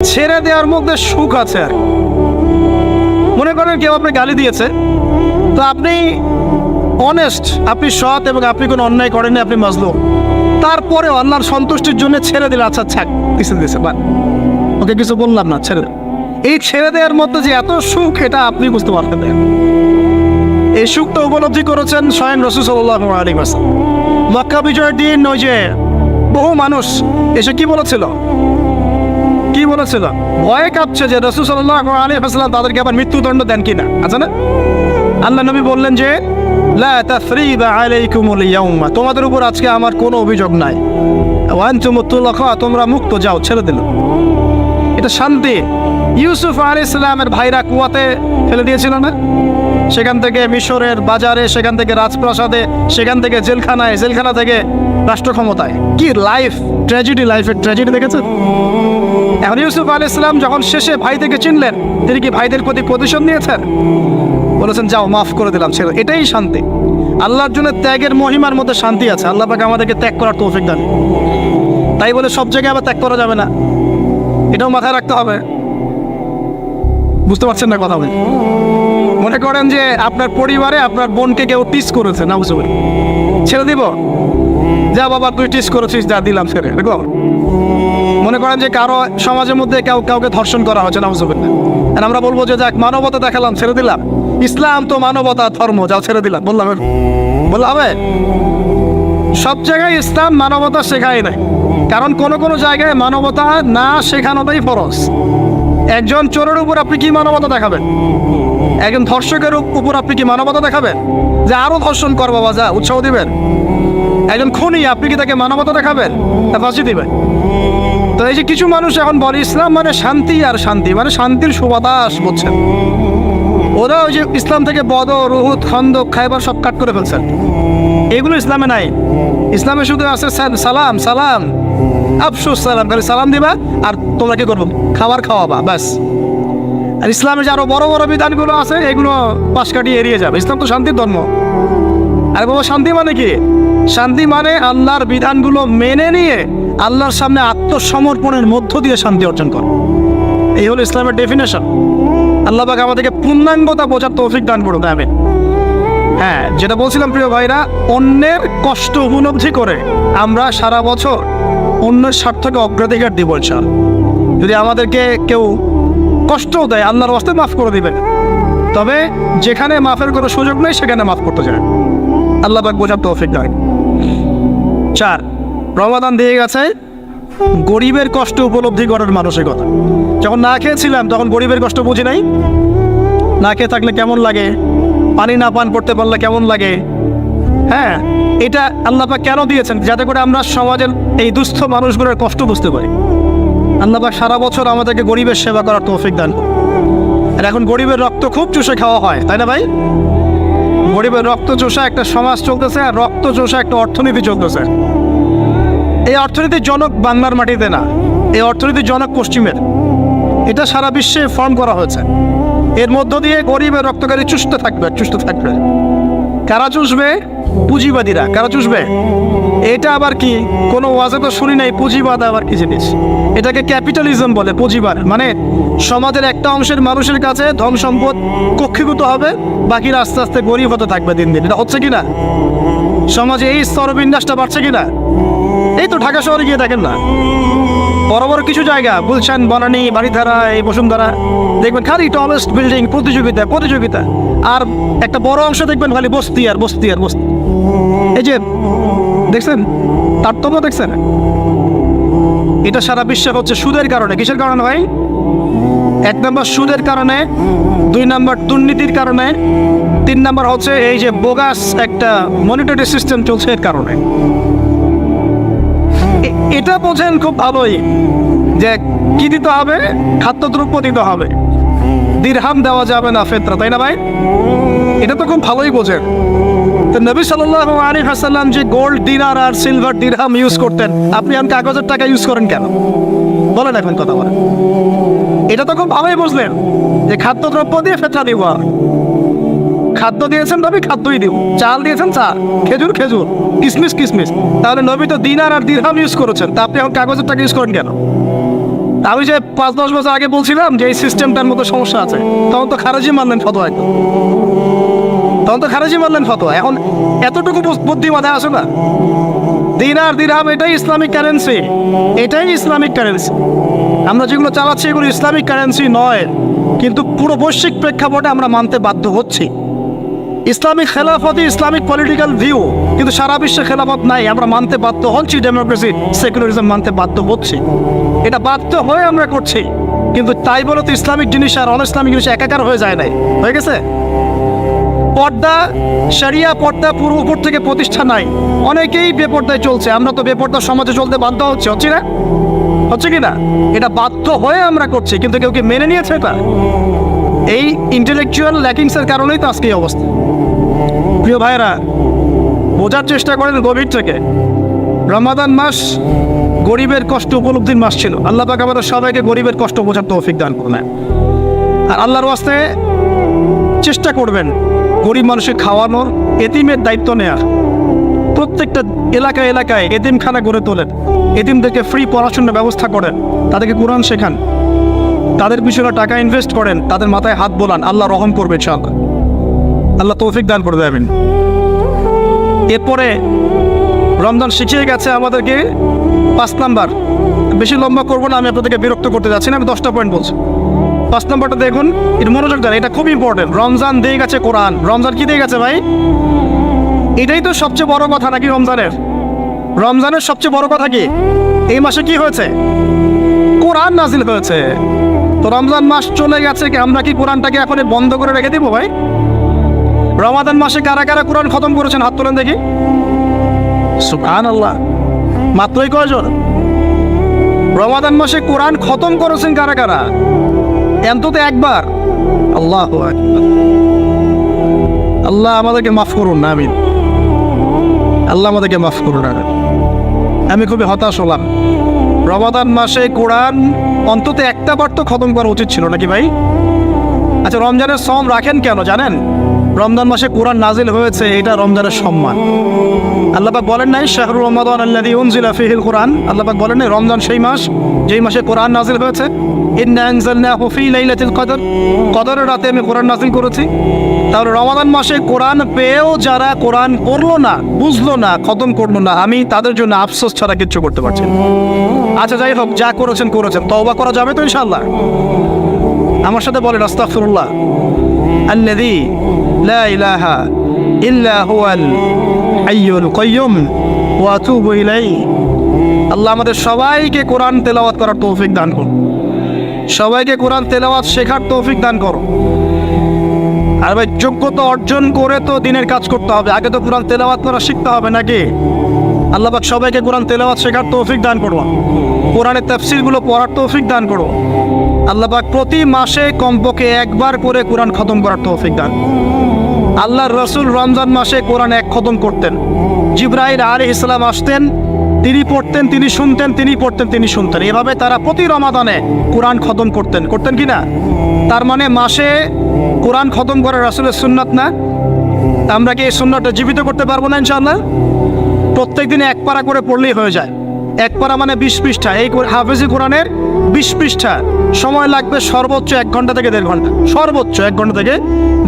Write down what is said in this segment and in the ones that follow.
ছেড়ে দেওয়ার মধ্যে সুখ আছে। আর মনে করেন কেউ আপনি গালি দিয়েছে, তো আপনি অনেস্ট, আপনি সৎ এবং আপনি কোনো অন্যায় করেননি, আপনি মাজলুম, তারপরেও আল্লাহর সন্তুষ্টির জন্য ছেড়ে দিলে, আচ্ছা ছাক দিছে বা ওকে কিছু বললাম না, ছেড়ে দেন। এই ছেড়ে দেওয়ার মধ্যে যে এত সুখ, এটা আপনি বুঝতে পারতেন না। এই সুখটা উপলব্ধি করেছেন স্বয়ং রাসূল সাল্লাল্লাহু আলাইহি ওয়াসাল্লাম। মক্কা বিজয়ের দিন ওই যে বহু মানুষ এসে কি বলেছিল, ভয়ে কাঁপছে যে রাসূল সাল্লাল্লাহু আলাইহি ওয়াসাল্লাম তাদেরকে আবার মৃত্যুদণ্ড দেন কিনা, আছে না? আল্লাহ নবী বললেন যে লা তাসরিবা আলাইকুমুল ইয়াউমা, তোমাদের উপর আজকে আমার কোনো অভিযোগ নাই, ওয়া আনতুমুত তুলাকা, তোমরা মুক্ত, যাও, ছেড়ে দিল। এটা শান্তি। ইউসুফ আলাইহিস সালামের ভাইরা কুয়াতে ফেলে দিয়েছিল না, সেখান থেকে মিশরের বাজারে, সেখান থেকে রাজপ্রাসাদে, সেখান থেকে জেলখানায়, জেলখানা থেকে রাষ্ট্র ক্ষমতায়। কি লাইফ ট্র্যাজেডি, লাইফের ট্র্যাজেডি দেখেছেন? এখন ইউসুফ আলাইহিস সালাম যখন শেষে ভাইদেরকে চিনলেন, তিনি কি ভাইদের প্রতি প্রতিশোধ নিয়েছেন? বলেছেন যাও, মাফ করে দিলাম, ছেড়ে। এটাই শান্তি। আল্লাহর জন্য ত্যাগের মহিমার মধ্যে শান্তি আছে। আল্লাহ পাক আমাদেরকে ত্যাগ করার তৌফিক দান। তাই বলে সব জায়গায় আবার ত্যাগ করা যাবে না, এটাও মাথায় রাখতে হবে। বুঝতে পারছেন না কথা বলে? মনে করেন যে আপনার পরিবারে আপনার বোনকে কেউ টিস করেছে, না বুঝতে পারি, ছেড়ে দিব? যা বাবা তুই টিস করেছিস, যা দিলাম, ছেড়ে দেখো। মনে করেন যে কারো সমাজের মধ্যে কাউকে ধর্ষণ করা হচ্ছে, না বুঝতে পারি না, আর আমরা বলবো যে যাক মানবতা দেখালাম, ছেড়ে দিলাম, ইসলাম তো মানবতা ধর্ম, যাও ছেড়ে দিলাম, বললাম হবে? সব জায়গায় ইসলাম মানবতা শেখায় নাই, কারণ কোনো জায়গায় মানবতা না শেখানোটাই ফরজ। একজন চোরের উপর আপনি কি মানবতা দেখাবেন? একজন ধর্ষকের উপর আপনি কি মানবতা দেখাবেন যে আরো ধর্ষণ কর বাবা, যা, উৎসাহ দিবেন? একজন খুনি, আপনি কি তাকে মানবতা দেখাবেন? তা ফাঁসি দিবেন? তো এই যে কিছু মানুষ এখন বলে ইসলাম মানে শান্তি, আর শান্তি মানে শান্তির সুবাতাস, বুঝছেন? ওরা ওই যে ইসলাম থেকে বদর, উহুদ, খন্দক, খায়বার সব কাট করে ফেলছেন। এগুলো ইসলামে নাই। ইসলামে শুধু আছে সালাম, সালাম, আফসোস সালাম, খালি সালাম দিবা আর তোমরা কি করবো, খাবার খাওয়াবা, ব্যাস। আর ইসলামের যে আরো বড় বড় বিধানগুলো আছে, এগুলো পাশ কাটিয়ে এড়িয়ে যাবে। ইসলাম তো শান্তির ধর্ম। আর বাবা শান্তি মানে কি? শান্তি মানে আল্লাহর বিধানগুলো মেনে নিয়ে আল্লাহর সামনে আত্মসমর্পণের মধ্য দিয়ে শান্তি অর্জন কর। এই হলো ইসলামের ডেফিনেশন। আল্লাহ পাক আমাদেরকে পূর্ণাঙ্গতা বোঝার তৌফিক দান করুন, আমিন। হ্যাঁ, যেটা বলছিলাম প্রিয় ভাইরা, অন্যের কষ্ট উপলব্ধি করে আমরা সারা বছর অন্যের স্বার্থকে অগ্রাধিকার দিব ইনশাআল্লাহ। যদি আমাদেরকে কেউ কষ্টও দেয়, আল্লাহর ওয়াস্তে মাফ করে দিবেন, তবে যেখানে মাফের কোনো সুযোগ নেই সেখানে মাফ করতে চায়। আল্লাহ পাক বোঝার তৌফিক দান। 4, রমাদান দিয়ে গেছে, গরিবের কষ্ট উপলব্ধি করার মানসিকতা। যখন না খেয়েছিলাম তখন গরিবের কষ্ট বুঝি নাই। না খেয়ে থাকলে কেমন লাগে, পানি না পান করতে পারলে কেমন লাগে। হ্যাঁ, এটা আল্লাহ পাক কেন দিয়েছেন? যাতে করে আমরা সমাজের এই দুস্থ মানুষগুলোর কষ্ট বুঝতে পারি। আল্লাহ পাক সারা বছর আমাদেরকে গরিবের সেবা করার তৌফিক দান। আর এখন গরিবের রক্ত খুব চুষে খাওয়া হয়, তাই না ভাই? গরিবের রক্ত চোষা একটা সমাজ চলতেছে, আর রক্ত চোষা একটা অর্থনীতি চলতেছে। এই অর্থনীতির জনক বাংলার মাটিতে না, এই অর্থনীতির জনক পশ্চিমের। এটা সারা বিশ্বে ফর্ম করা হয়েছে। এর মধ্য দিয়ে গরিবের রক্তকারী চুষতে থাকবে। কারা চুষবে? পুঁজিবাদীরা। কারা চুষবে? এটা আবার কি? কোনো ওয়াজে তো শুনি নাই পুঁজিবাদ আবার কি জিনিস। এটাকে ক্যাপিটালিজম বলে। পুঁজিবাদ মানে সমাজের একটা অংশের মানুষের কাছে ধন সম্পদ কক্ষীভূত হবে, বাকিরা আস্তে আস্তে গরিব হতে থাকবে দিন দিন। এটা হচ্ছে কিনা? সমাজে এই স্তরবিন্যাসটা বাড়ছে কিনা? এই তো ঢাকা শহরে গিয়ে দেখেন না, বড় বড় কিছু জায়গা, গুলশান, বনানী, বাড়িধারা, এই বসুন্ধরা, দেখবেন খালি টলেস্ট বিল্ডিং, প্রতিযোগিতা। আর একটা বড় অংশ দেখবেন খালি বস্তি আর বস্তি। এই যে দেখছেন তারতম্য, দেখছেন? এটা সারা বিশ্বে হচ্ছে সুদের কারণে। কিসের কারণে ভাই? 1 নম্বর সুদের কারণে, 2 নম্বর দুর্নীতির কারণে, 3 নম্বর হচ্ছে এই যে বোগাস একটা মনিটরি সিস্টেম চলছে এর কারণে। এটা বোঝেন খুব ভালোই যে কি দিতে হবে, খাদ্যদ্রব্য দিতে হবে, দিরহাম দেওয়া যাবে না, ফেতরা, তাই না ভাই? এটা তো খুব ভালোই বোঝেন। তো নবী সাল্লাল্লাহু আলাইহি ওয়াসাল্লাম যে গোল্ড দিনার আর সিলভার দিরহাম ইউজ করতেন, আপনি এখন কাগজের টাকা ইউজ করেন কেন? বলেন এখন কথা বলেন। এটা তো খুব ভালোই বুঝলেন যে খাদ্যদ্রব্য দিয়ে ফেতরা দিব। খাদ্য দিয়েছেন নবী, খাদ্যই দিব। চাল দিয়েছেন চাল, খেজুর, কিসমিস। তাহলে নবী তো দিনার আর দিরহাম ইউজ করেছেন, তা আপনি এখন কাগজের টাকা ইউজ করেন কেন? আমি যে 5-10 বছর আগে বলছিলাম যে এই সিস্টেমটার মতো সমস্যা আছে, তখন তো খারেজি মানলেন ফতোয়া, তখন তো খারেজি মানলেন ফতোয়া। এখন এতটুকু বুদ্ধিমত্তা আছে না? দিনার দিরহাম এটাই ইসলামিক কারেন্সি, এটাই ইসলামিক কারেন্সি। আমরা যেগুলো চালাচ্ছি এগুলো ইসলামিক কারেন্সি নয়, কিন্তু পুরো বৈশ্বিক প্রেক্ষাপটে আমরা মানতে বাধ্য হচ্ছি। ইসলামিক খেলাফতই ইসলামিক পলিটিক্যাল ভিউ, কিন্তু সারা বিশ্বে খেলাফত নাই, আমরা মানতে বাধ্য হচ্ছি। ডেমোক্রেসি, সেকুলারিজম মানতে বাধ্য হচ্ছি, এটা বাধ্য হয়ে আমরা করছি। কিন্তু তাই বলে তো ইসলামিক জিনিস আর অন ইসলামিক জিনিস একাকার হয়ে যায় নাই, হয়ে গেছে। পর্দা, শরিয়া পর্দা পুরো উপর থেকে প্রতিষ্ঠা নাই, অনেকেই বেপর্দায় চলছে। আমরা তো বেপর্দা সমাজে চলতে বাধ্য হচ্ছে, হচ্ছে না? হচ্ছে কি না? এটা বাধ্য হয়ে আমরা করছি, কিন্তু কেউ কি মেনে নিয়েছে এটা? এই ইন্টেলেকচুয়াল ল্যাকিংসের কারণেই তো আজকে এই অবস্থা। প্রিয় ভাইয়েরা, বোঝার চেষ্টা করেন গভীর থেকে। রমাদান মাস গরিবের কষ্ট উপলব্ধির মাস ছিল। আল্লাহ পাক আমাদের সবাইকে গরিবের কষ্ট বোঝার তৌফিক দান করুন। আর আল্লাহর ওয়াস্তে চেষ্টা করবেন গরিব মানুষের খাওয়ানোর, এতিমের দায়িত্ব নেওয়ার। প্রত্যেকটা এলাকায় এলাকায় এতিমখানা গড়ে তোলেন, এতিমদেরকে ফ্রি পড়াশোনার ব্যবস্থা করেন, তাদেরকে কোরআন শেখান, তাদের পিছনে টাকা ইনভেস্ট করেন, তাদের মাথায় হাত বোলান। আল্লাহ রহম করবে ইনশাআল্লাহ, আল্লাহ তৌফিক দান করে দেবেন। এরপরে রমজান শিখিয়ে গেছে আমাদেরকে 5 নাম্বার। বেশি লম্বা করবো না, আমি আপনাদেরকে বিরক্ত করতে যাচ্ছি না, আমি 10টা পয়েন্ট বলছি। 5 নাম্বারটা দেখুন, এটা মনোযোগ দেন, এটা খুব ইম্পর্টেন্ট। রমজান দিয়ে গেছে কোরআন। রমজান কি দিয়ে গেছে ভাই? এটাই তো সবচেয়ে বড় কথা নাকি? রমজানের সবচেয়ে বড় কথা কি? এই মাসে কি হয়েছে? কোরআন নাজিল হয়েছে। তো রমজান মাস চলে গেছে, আমরা কি কোরআনটাকে এখন বন্ধ করে রেখে দিব ভাই? রমাদান মাসে কারা কারা কোরআন খতম করেছেন হাত তোলেন দেখি। সুবহানাল্লাহ, মাত্রই কয়জন? রমাদান মাসে কোরআন খতম করেছেন কারা কারা? অন্তত একবার। আল্লাহু আকবার। আল্লাহ আমাদেরকে মাফ করুন না, আমিন। আল্লাহ আমাদেরকে মাফ করুন। আমি খুবই হতাশ হলাম। রমাদান মাসে কোরআন অন্তত একটা বার তো খতম করা উচিত ছিল নাকি ভাই? আচ্ছা, রমজানের সম রাখেন কেন জানেন? রমজান মাসে কোরআন নাজিল হয়েছে, এটা রমজানের সম্মান। আল্লাহ পাক বলেন নাই শাহরুর রমাদান আল্লাযী উনজিলা ফীহিল কোরআন? আল্লাহ পাক বলেন নাই রমজান সেই মাস যেই মাসে কোরআন নাজিল হয়েছে? ইন্না আনজালনাহু ফী লাইলাতিল কদর, কদরের রাতে আমি কোরআন নাজিল করেছি। তাহলে রমাদান মাসে কোরআন পেয়েও যারা কোরআন পড়লো না, বুঝলো না, খতম করলো না, আমি তাদের জন্য আফসোস ছাড়া কিচ্ছু করতে পারছি না। আচ্ছা যাই হোক, যা করেছেন করেছেন, তওবা করা যাবে তো ইনশাআল্লাহ? আমার সাথে বলেন আস্তাগফিরুল্লাহ আল্লাযী লা ইলাহা ইল্লা হুয়াল হাইয়ুল কাইয়্যুম ওয়া আতুবু ইলাইহি। আল্লাহ আমাদের সবাইকে কোরআন তেলাওয়াত করার তৌফিক দান করুন, সবাইকে কোরআন তেলাওয়াত শেখার তৌফিক দান করুন। আর ভাই, যোগ্যতা অর্জন করে তো দিনের কাজ করতে হবে, আগে তো কোরআন তেলাওয়াত করা শিখতে হবে নাকি? আল্লাহ পাক সবাইকে কোরআন তেলাওয়াত শেখার তৌফিক দান করুন, কোরআনের তাফসীরগুলো পড়ার তৌফিক দান করুন। আল্লাহ পাক প্রতি মাসে কমপক্ষে একবার করে কোরআন খতম করার তৌফিক দান। আল্লাহর রাসূল রমজান মাসে কোরআন এক খতম করতেন। জিবরাইল আলাইহিস সালাম আসতেন, তিনি পড়তেন, তিনি শুনতেন, তিনি পড়তেন, তিনি শুনতেন। এভাবে তারা প্রতি রমাদানে কোরআন খতম করতেন, করতেন কি না? তার মানে মাসে কোরআন খতম করা রাসূলের সুন্নাত না? আমরা কি এই সুন্নাতটা জীবিত করতে পারবো না ইনশাআল্লাহ? প্রত্যেক দিনে এক পারা করে পড়লেই হয়ে যায়। এক পারা মানে 20 পৃষ্ঠা। এই হাফেজি কোরআনের 20 পৃষ্ঠা, সময় লাগবে সর্বোচ্চ 1 ঘন্টা থেকে 1.5 ঘন্টা, সর্বোচ্চ 1 ঘন্টা থেকে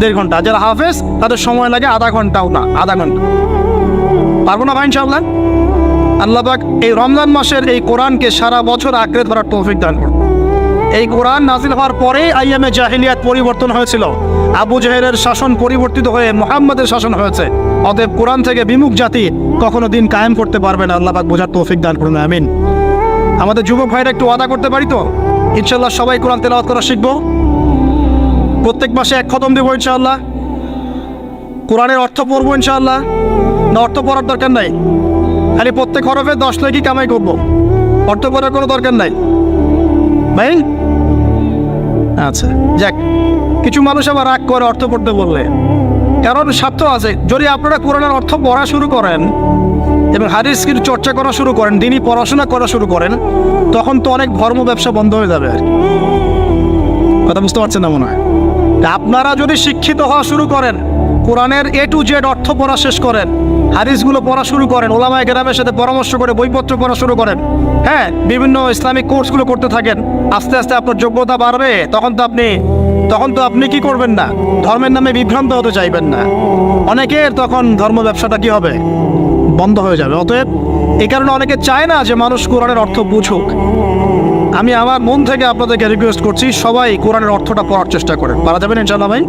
1.5 ঘন্টা। যারা হাফেজ তাদের সময় লাগে আধা ঘন্টাও না, আধা ঘন্টা। পারবো না ভাই ইনশাআল্লাহ? আল্লাহ পাক এই রমজান মাসের এই কোরআনকে সারা বছর আঁকড়ে ধরার তৌফিক দান করুন। এই কোরআন নাজিল হওয়ার পরে আইয়ামে জাহিলিয়াত পরিবর্তন হয়েছিল, আবু জাহেলের শাসন পরিবর্তিত হয়ে মুহাম্মাদের শাসন হয়েছে। অতএব কোরআন থেকে বিমুখ জাতি কখনো দিন কায়েম করতে পারবে না। আল্লাহ পাক বোঝার তৌফিক দান করুন, আমিন। আমাদের যুবক ভাইরা একটু ওয়াদা করতে পারি তো ইনশাআল্লাহ সবাই কোরআন তেলাওয়াত করা শিখবো, প্রত্যেক মাসে এক খতম দেবো ইনশাআল্লাহ, কোরআনের অর্থ পড়বো ইনশাআল্লাহ। না অর্থ পড়ার দরকার নাই, খালি প্রত্যেক হরফে 10 লাখই কামাই করবো, অর্থ পড়ার কোনো দরকার নাই ভাই? আচ্ছা যাক, কিছু মানুষ আবার রাগ করে অর্থ পড়তে বললে, কারণ স্বার্থ আছে। যদি আপনারা কোরআনের অর্থ পড়া শুরু করেন এবং হাদিসের চর্চা করা শুরু করেন, দিনই পড়াশোনা করা শুরু করেন, তখন তো অনেক ধর্ম ব্যবসা বন্ধ হয়ে যাবে আর কি। কথা বুঝতে পারছেন না মনে হয়? আপনারা যদি শিক্ষিত হওয়া শুরু করেন, কোরআনের A to Z অর্থ পড়া শেষ করেন, হাদিসগুলো পড়া শুরু করেন, ওলামায়ে কেরামের সাথে পরামর্শ করে বইপত্র পড়া শুরু করেন, হ্যাঁ, বিভিন্ন ইসলামিক কোর্সগুলো করতে থাকেন, আস্তে আস্তে আপনার যোগ্যতা বাড়বে। তখন তো আপনি কি করবেন না, ধর্মের নামে বিভ্রান্ত হতে চাইবেন না। অনেকের তখন ধর্ম ব্যবসাটা কি হবে, বন্ধ হয়ে যাবে। অতএব এই কারণে অনেকে চায় না যে মানুষ কোরআনের অর্থ বুঝুক। আমি আমার মন থেকে আপনাদেরকে রিকোয়েস্ট করছি, সবাই কোরআনের অর্থটা পড়ার চেষ্টা করেন। পারা যাবেন ইনশাআল্লাহ ভাই?